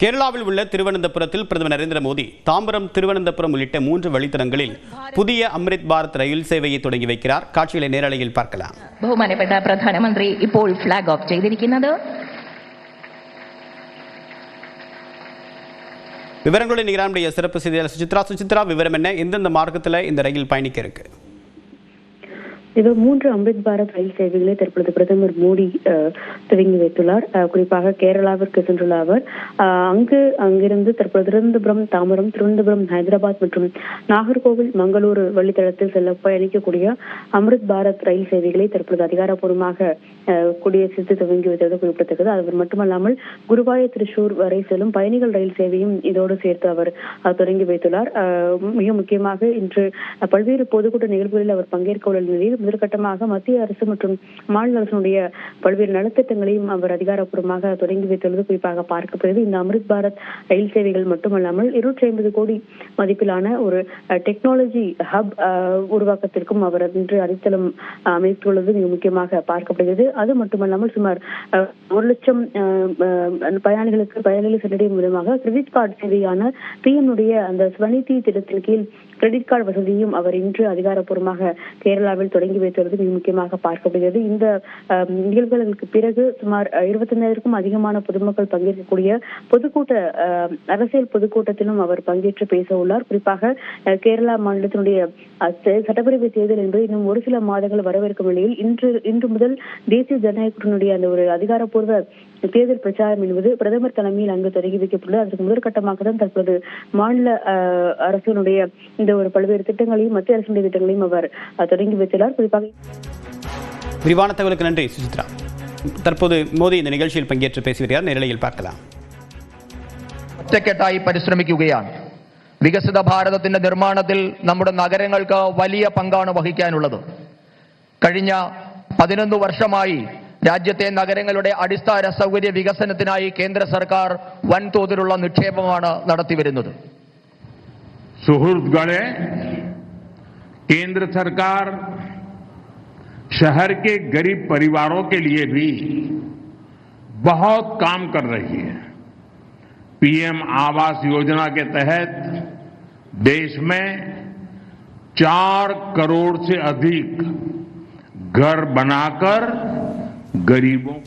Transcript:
கேரளாவில் உள்ள திருவனந்தபுரத்தில் பிரதமர் நரேந்திர மோடி தாம்பரம் திருவனந்தபுரம் உள்ளிட்ட 3 வழித்தடங்களில் புதிய அம்ரித் பாரத் ரயில் சேவையை தொடங்கி வைக்கிறார். காட்சிகளை நேரலையில் பார்க்கலாம். ബഹുമാനപ്പെട്ട പ്രധാനമന്ത്രി ഇപ്പോൾ ഫ്ലാഗ് ഓഫ് ചെയ്തിരിക്കുന്നത്. விவரங்களுடன் நிகரானுடைய சிறப்பு செய்தியாளர் சுசித்ரா, விவரம் என்ன? எந்தெந்த மார்க்கத்தில் இந்த ரயில் பயணிக்க இருக்கு? இது 3 அம்ரித் பாரத் ரயில் சேவைகளை தற்பொழுது பிரதமர் மோடி துவங்கி வைத்துள்ளார். குறிப்பாக கேரளாவிற்கு சென்றுள்ள அவர் அங்கிருந்து தற்பொழுது திருவனந்தபுரம், தாம்பரம், திருவனந்தபுரம், ஹைதராபாத் மற்றும் நாகர்கோவில், மங்களூரு வழித்தடத்தில் செல்ல பயணிக்கக்கூடிய அம்ரித் பாரத் ரயில் சேவைகளை தற்பொழுது அதிகாரப்பூர்வமாக கொடியசைத்து துவங்கி வைத்தது குறிப்பிடத்தக்கது. அது மட்டுமல்லாமல் குருவாயூர், திருச்சூர் வரை செல்லும் பயணிகள் ரயில் சேவையும் இதோடு சேர்த்து அவர் தொடங்கி வைத்துள்ளார். மிக முக்கியமாக இன்று பல்வேறு பொதுக்கூட்ட நிகழ்வுகளில் அவர் பங்கேற்க உள்ள நிலையில் முதற்கட்டமாக மத்திய அரசு மற்றும் மாநில அரசினுடைய பல்வேறு நலத்திட்டங்களையும் அவர் அதிகாரப்பூர்வமாக தொடங்கி வைத்துள்ளது குறிப்பாக பார்க்கப்படுகிறது. இந்த அம்ரித் பாரத் ரயில் சேவைகள் மட்டுமல்லாமல் 250 கோடி மதிப்பிலான ஒரு டெக்னாலஜி ஹப் உருவாக்கத்திற்கும் அவர் இன்று அடித்தளம் அமைத்துள்ளது மிக முக்கியமாக பார்க்கப்படுகிறது. அது மட்டுமல்லாமல் சுமார் 1 லட்சம் பயணிகளை சென்றடையும் விதமாக கிரெடிட் கார்டு சேவையான பிஎம்னுடைய அந்த ஸ்வநிதி திட்டத்தின் கீழ் கிரெடிட் கார்டு வசதியும் அவர் இன்று அதிகாரப்பூர்வமாக கேரளாவில் தொடங்கி வைத்துள்ளது மிக முக்கியமாக பார்க்கப்படுகிறது. இந்த நிகழ்வுகளுக்கு பிறகு சுமார் 25,000க்கும் அதிகமான பொதுமக்கள் பங்கேற்கக்கூடிய அரசியல் பொதுக்கூட்டத்திலும் அவர் பங்கேற்று பேச உள்ளார். குறிப்பாக கேரளா மாநிலத்தினுடைய சட்டப்பேரவை தேர்தல் என்பது இன்னும் ஒரு சில மாதங்கள் வரவிருக்கும் நிலையில் இன்று முதல் தேசிய ஜனநாயக கூட்டணியுடைய அந்த ஒரு அதிகாரப்பூர்வ தேர்தல் பிரச்சாரம் என்பது பிரதமர் தலைமையில் அங்கு தொடங்கி வைக்கப்பட்டுள்ளது. அதற்கு முதற்கட்டமாக தான் தற்போது மாநில அரசினுடைய இந்த ஒரு பல்வேறு திட்டங்களையும் மத்திய அரசுடைய திட்டங்களையும் அவர் தொடங்கி வைத்துள்ளார். குறிப்பாக விரிவான தகவலுக்கு நன்றி சுசித்ரா. தற்போது மோடி இந்த நிகழ்ச்சியில் பங்கேற்று பேசி வருகிறார். நேரலையில் பார்க்கலாம். ഒറ്റക്കെട്ടായി പരിശ്രമിക്കുകയാണ്. വികസിത ഭാരതത്തിന്റെ നിർമ്മാണത്തിൽ നമ്മുടെ നഗരങ്ങൾക്ക് വലിയ പങ്കാണ് വഹിക്കാനുള്ളത്. കഴിഞ്ഞ 11 വർഷമായി രാജ്യത്തെ നഗരങ്ങളുടെ അടിസ്ഥാന സൗകര്യ വികസനത്തിനായി കേന്ദ്ര സർക്കാർ വൻതോതിലുള്ള നിക്ഷേപമാണ് നടത്തിവരുന്നത്. सुहृदगणे, केंद्र सरकार शहर के गरीब परिवारों के लिए भी बहुत काम कर रही है. पीएम आवास योजना के तहत देश में 4 करोड़ से अधिक घर बनाकर गरीबों